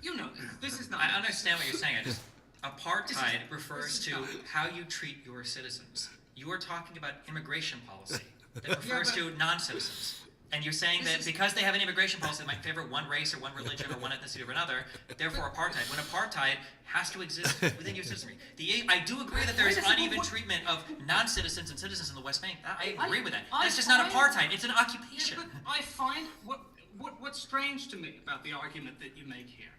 You know this is not. I understand what you're saying. I just apartheid This refers is to not- how you treat your citizens. You are talking about immigration policy that Yeah, refers but- to non-citizens. And you're saying This that is- because they have an immigration policy that might favor one race or one religion or one ethnicity over another, therefore apartheid. When apartheid has to exist within your citizenry. I do agree that there is Wait a second, uneven what- treatment of non-citizens and citizens in the West Bank. I agree with that. I That's just not find- apartheid. It's an Yeah, occupation. but I find what's strange to me about the argument that you make here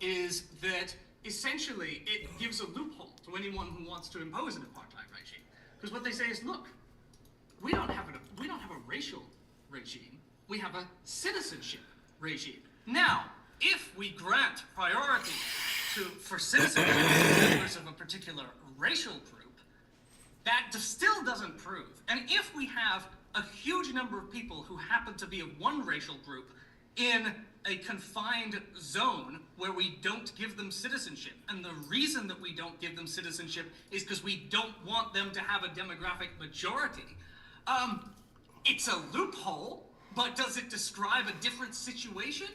is that essentially it gives a loophole to anyone who wants to impose an apartheid regime. Because what they say is, look, we don't have a racial regime. We have a citizenship regime. Now, if we grant priority for citizenship to members of a particular racial group, that still doesn't prove. And if we have a huge number of people who happen to be of one racial group in a confined zone where we don't give them citizenship, and the reason that we don't give them citizenship is because we don't want them to have a demographic majority, it's a loophole, but does it describe a different situation?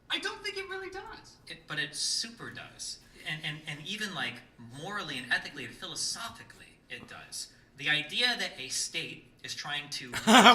I don't think it really does. But it super does. And even like morally and ethically and philosophically, it does. The idea that a state is trying to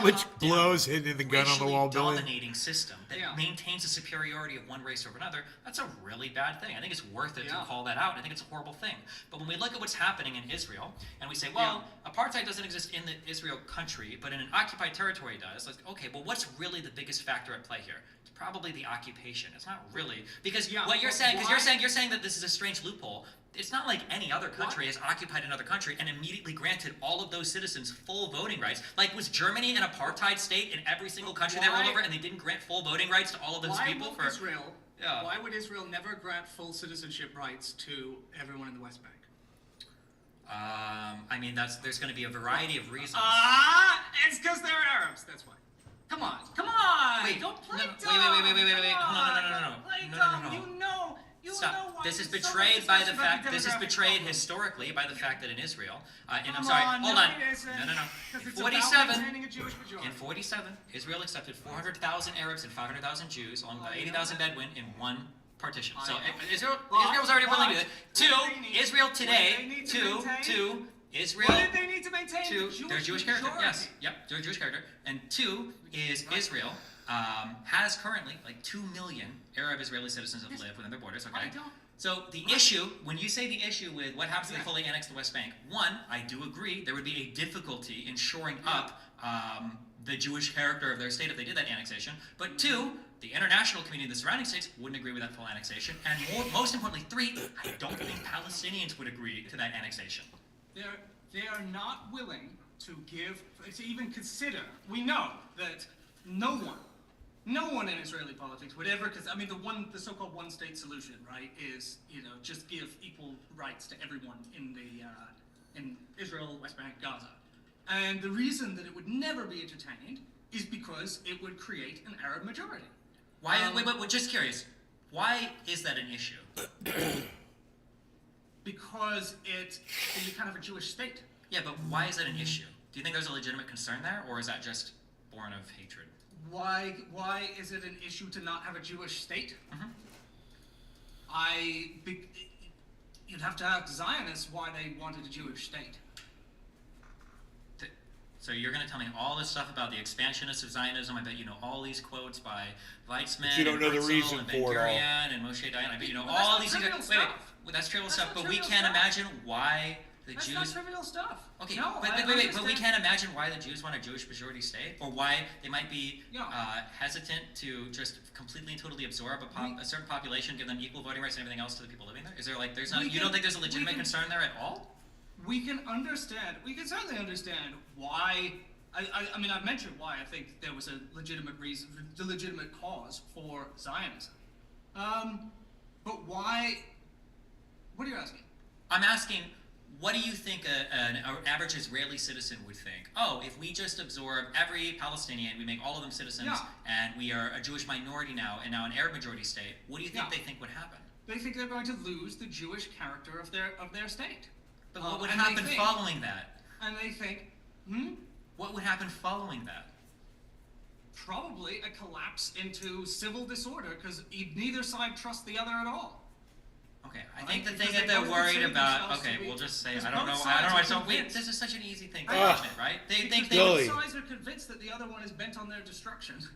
Which top-down, blows hitting the gun on the wall, racially Billy. dominating system that Yeah. maintains the superiority of one race over another, that's a really bad thing. I think it's worth it to Yeah. call that out. I think it's a horrible thing. But when we look at what's happening in Israel and we say, well, apartheid doesn't exist in the Israel country, but in an occupied territory it does. Like, okay, well, what's really the biggest factor at play here? It's probably the occupation. It's not really because Yeah, what you're but saying, because why- you're saying that this is a strange loophole. It's not like any other country has occupied another country and immediately granted all of those citizens full voting rights. Like, was Germany an apartheid state in every single country they rolled Why- over and they didn't grant full voting rights to all of those Why people? would For Israel? Yeah. Why would Israel never grant full citizenship rights to everyone in the West Bank? I mean, there's going to be a variety of reasons. It's because they're Arabs. That's why. Come on. Wait, Don't play no, dumb. wait. Come No. on, don't play No. dumb. You know Stop. why This is there's so betrayed much by the discussion about fact. This is demographic betrayed problems. historically by the fact that in Israel, and I'm Come sorry, on, hold no, on. it isn't. No. Because In it's about 47, maintaining a Jewish majority. in 47, Israel accepted 400,000 Arabs and 500,000 Jews, along with 80,000 Bedouin in one partition. So Israel was already willing to do it. Two, Israel today. Two, Israel. What did they need to maintain? Two, the they're Jewish character. majority. Yes, yep, they're a Jewish character. And two is Israel has currently like 2 million Arab Israeli citizens that live within their borders. Okay, I don't- So the issue, when you say the issue with what happens if they fully annex the West Bank, one, I do agree there would be a difficulty in shoring up the Jewish character of their state if they did that annexation. But two, the international community of the surrounding states wouldn't agree with that full annexation. And most importantly, three, I don't think Palestinians would agree to that annexation. They are not willing to even consider. We know that no one in Israeli politics would ever, because I mean the so-called one-state solution, right, is just give equal rights to everyone in Israel, West Bank, Gaza, and the reason that it would never be entertained is because it would create an Arab majority. Why? Wait, just curious. Why is that an issue? Because it's kind of a Jewish state. Yeah, but why is that an issue? Do you think there's a legitimate concern there, or is that just born of hatred? Why is it an issue to not have a Jewish state? Mm-hmm. You'd have to ask Zionists why they wanted a Jewish state. So you're going to tell me all this stuff about the expansionists of Zionism. I bet you know all these quotes by Weizmann, But you don't and know the Herzl, reason and for it all. Ben-Gurion, and Moshe Dayan. I bet you know Well, that's all not these. trivial Wait, stuff. well, that's trivial That's stuff. not But we trivial can't stuff. imagine why the That's Jews. not trivial stuff. Okay, no, but I we understand. can't imagine why the Jews want a Jewish majority state, or why they might be Yeah. hesitant to just completely and totally absorb a certain population, give them equal voting rights and everything else to the people living there. Is there like you don't think there's a legitimate concern there at all? We can certainly understand why. I mean, I've mentioned why I think there was a legitimate reason, the legitimate cause for Zionism. But why? What are you asking? I'm asking, what do you think an average Israeli citizen would think? Oh, if we just absorb every Palestinian, we make all of them citizens, and we are a Jewish minority now, and now an Arab majority state, what do you think they think would happen? They think they're going to lose the Jewish character of their state. But what would happen following that? And they think, What would happen following that? probably a collapse into civil disorder, because neither side trusts the other at all. Okay, I Right, think the because thing that they they're both worried consider about. themselves Okay, to be- we'll just say because I don't know. both I don't know. sides I are don't. Wait, convinced- this is such an easy thing to Ugh. mention, right? They Because think Billy. both sides are convinced that the other one is bent on their destruction.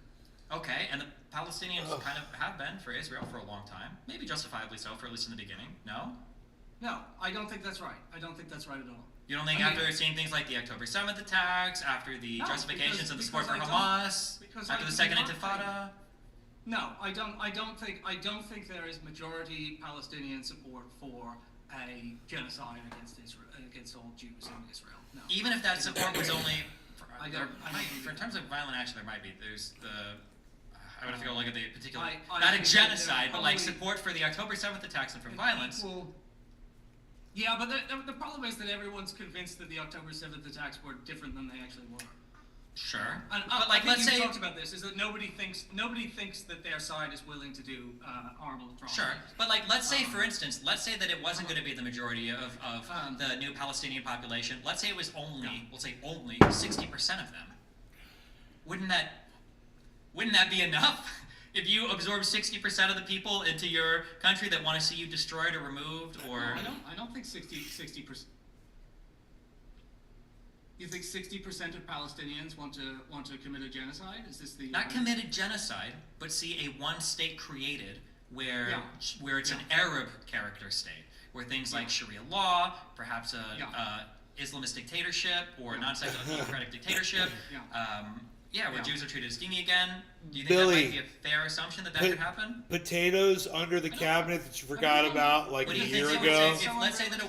Okay, and the Palestinians kind of have been for Israel for a long time, maybe justifiably so, for at least in the beginning. No, No, I don't think that's right. I don't think that's right at all. you don't think I mean- after seeing things like the October 7th attacks, after the No, justifications of the support for because Hamas, because after I the do Second not Intifada? No, I don't think there is majority Palestinian support for a genocide against Israel, against all Jews in Israel. No. Even if that support was only, I there don't might, agree for in with terms of violent action, there might be. There's the. I would have to go look at the particular, I not a think that genocide, but like probably support for the October 7th attacks and for violence. Yeah, but the problem is that everyone's convinced that the October 7th attacks were different than they actually were. Sure, And but like I think let's you say, talked about this, is that nobody thinks that their side is willing to do horrible atrocities. sure, but like let's say for instance, let's say that it wasn't going to be the majority of the new Palestinian population. Let's say it was only, we'll say only 60% of them. Wouldn't that be enough? If you absorb 60% of the people into your country that want to see you destroyed or removed, or I don't think 60%. You think 60% of Palestinians want to commit a genocide? Is this the not committed genocide, but see a one state created where it's an Arab character state, where things like Sharia law, perhaps a Islamist dictatorship or non-secular democratic dictatorship. Where Jews are treated as dhimmi again. Do you think Billy, that might be a fair assumption that could happen? Potatoes under the cabinet that you forgot about like What a do you year think? ago. Let's say that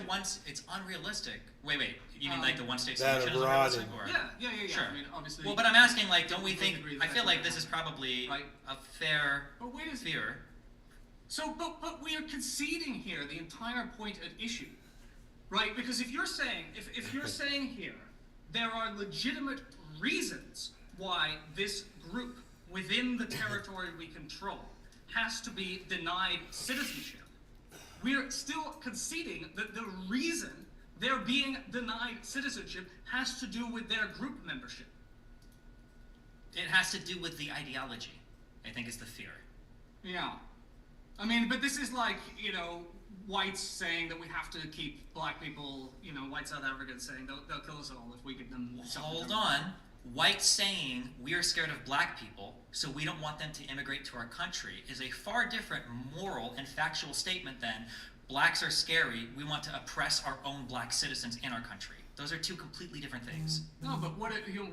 it's unrealistic. Wait. You mean like the one state That solution is abroad unrealistic? Or? Yeah. Sure. I mean, obviously. Well, but I'm asking, like, don't we both think? agree that I feel that's like what this is happened. probably Right. a fair But wait a second. fear. So, but we are conceding here the entire point at issue, right? Because if you're saying here there are legitimate reasons why this group within the territory we control has to be denied citizenship, we're still conceding that the reason they're being denied citizenship has to do with their group membership. It has to do with the ideology, I think, is the fear. Yeah. I mean, but this is like, whites saying that we have to keep black people, white South Africans saying they'll kill us all if we give them Hold on. whites saying we are scared of black people, so we don't want them to immigrate to our country is a far different moral and factual statement than blacks are scary, we want to oppress our own black citizens in our country. Those are two completely different things. No, but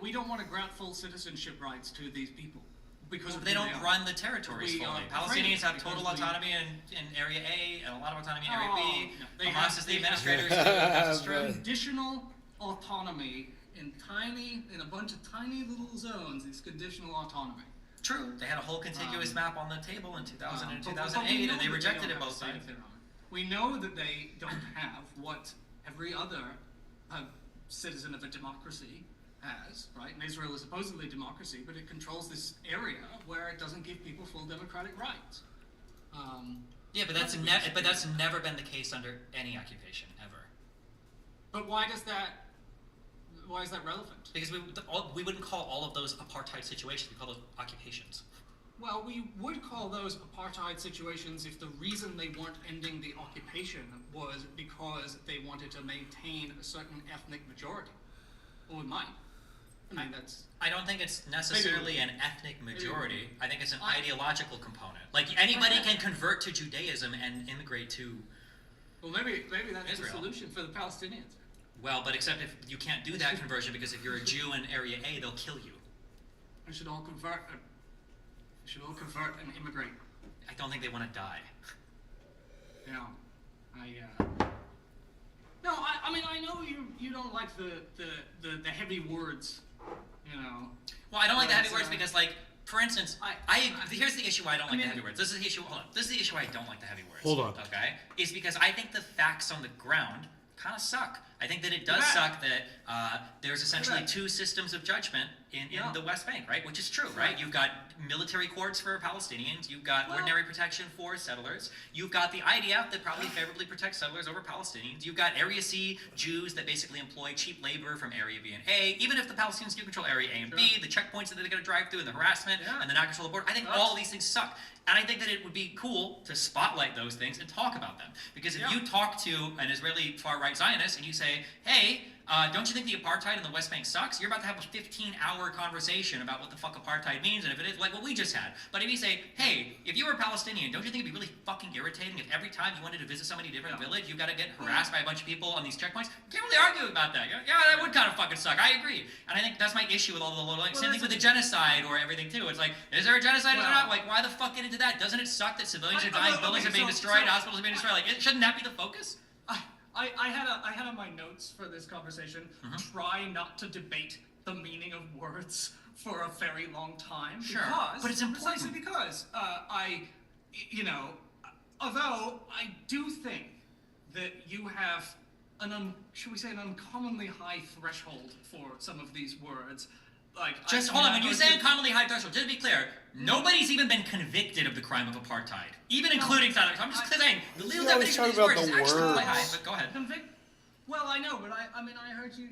we don't want to grant full citizenship rights to these people because They don't run the territories We fully. are Palestinians have because total autonomy in Area A and a lot of autonomy in Area B. No, they Hamas have- is the they have- administrators. That's But- true. conditional autonomy in a bunch of tiny little zones. It's conditional autonomy. True. They had a whole contiguous map on the table in 2000 and But we 2008, know and they that rejected don't it have both a state sides. of their own. We know that they don't have what every other citizen of a democracy has, right? And Israel is supposedly a democracy, but it controls this area where it doesn't give people full democratic rights. Yeah, but that's never been the case under any occupation ever. But why is that relevant? Because we wouldn't call all of those apartheid situations. We call those occupations. Well, we would call those apartheid situations if the reason they weren't ending the occupation was because they wanted to maintain a certain ethnic majority. Well, we might. I mean, that's... I don't think it's necessarily an ethnic majority. I think it's an ideological component. Like, anybody can convert to Judaism and immigrate to... Well, maybe that's Israel. the solution for the Palestinians. Well, but except if you can't do that conversion, because if you're a Jew in Area A, they'll kill you. We should all convert and immigrate. I don't think they want to die. You know, I mean, I know you don't like the heavy words, you know. Well, I don't like the heavy But, words because, like, for instance, here's the issue why I don't like the heavy words. This is the issue. Hold on. This is the issue why I don't like the heavy words. Hold on. Okay, is because I think the facts on the ground kind of suck. I think that it does suck that there's essentially two systems of judgment in the West Bank, right? Which is true, right? You've got military courts for Palestinians. You've got ordinary protection for settlers. You've got the IDF that probably favorably protects settlers over Palestinians. You've got Area C Jews that basically employ cheap labor from Area B and A. Even if the Palestinians do control Area A and B, the checkpoints that they're going to drive through and the harassment and the not control of the border, I think all of these things suck. And I think that it would be cool to spotlight those things and talk about them. Because if you talk to an Israeli far-right Zionist and you say, hey, don't you think the apartheid in the West Bank sucks? You're about to have a 15-hour conversation about what the fuck apartheid means, and if it is like what we just had. But if you say, hey, if you were a Palestinian, don't you think it'd be really fucking irritating if every time you wanted to visit somebody in a different village, you got to get harassed by a bunch of people on these checkpoints? You can't really argue about that. Yeah, that would kind of fucking suck. I agree. And I think that's my issue with all the little, like, same thing with the genocide or everything too. It's like, is there a genocide or not? Like, why the fuck get into that? Doesn't it suck that civilians are dying, buildings are being destroyed, hospitals are being destroyed? Like, shouldn't that be the focus? I had on my notes for this conversation, try not to debate the meaning of words for a very long time. Sure, because, but it's important. Precisely because although I do think that you have should we say an uncommonly high threshold for some of these words. Like, Hold on, when you say uncommonly high threshold, just to be clear, nobody's even been convicted of the crime of apartheid, even including South Africa. I'm just saying, the legal definition of these words is actually quite high, but go ahead. Well, I know, but I heard you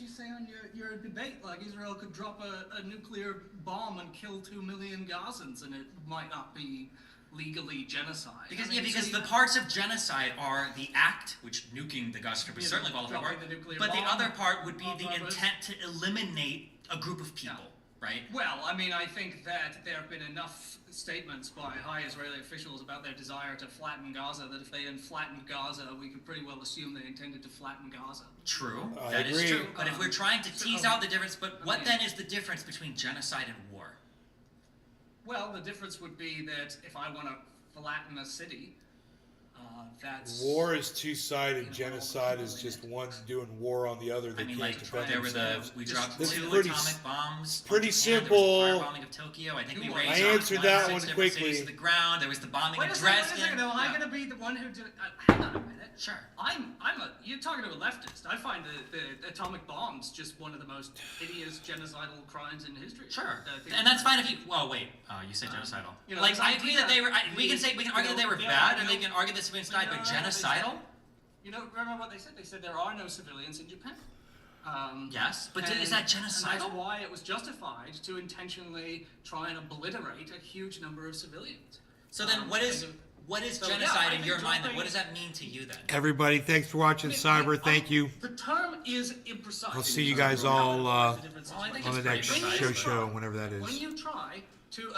say on your debate, like, Israel could drop a nuclear bomb and kill 2 million Gazans, and it might not be legally genocide. Because the parts of genocide are the act, which nuking the Gaza Strip is certainly qualified for, but the other part would be the intent to eliminate a group of people, right? Well, I mean, I think that there have been enough statements by high Israeli officials about their desire to flatten Gaza that if they had flattened Gaza, we could pretty well assume they intended to flatten Gaza. True, I that is agree. true. But if we're trying to tease out the difference, what then is the difference between genocide and war? Well, the difference would be that if I want to flatten a city, that's... War is two-sided. Genocide is just one doing war on the other. They can't defend themselves. We dropped It's 2 pretty atomic bombs. pretty on Japan. simple. There was the firebombing of Tokyo. I think we raised I answered that one 6 different quickly. cities to the ground. There was the bombing Wait of a second, Dresden. Am I going to be the one who did... hang on a minute. Sure. You're talking to a leftist. I find the atomic bombs just one of the most hideous genocidal crimes in history. Sure, and that's fine if you. Well, wait. You said genocidal. You know, like, this I agree that they were. We can argue that they were bad, and no. they can argue that civilians died, but genocidal. Remember what they said? They said there are no civilians in Japan. Yes, but is that And that's genocidal? why it was justified to intentionally try and obliterate a huge number of civilians. So then, what is what is So, yeah, genocide I in think your mind? Then jumping- what does that mean to you then? Everybody, thanks for watching Cyber. Thank you. The term is imprecise. I'll see you guys all Well, I think on it's the pretty next precise, show, but- show, whenever that When is. you try to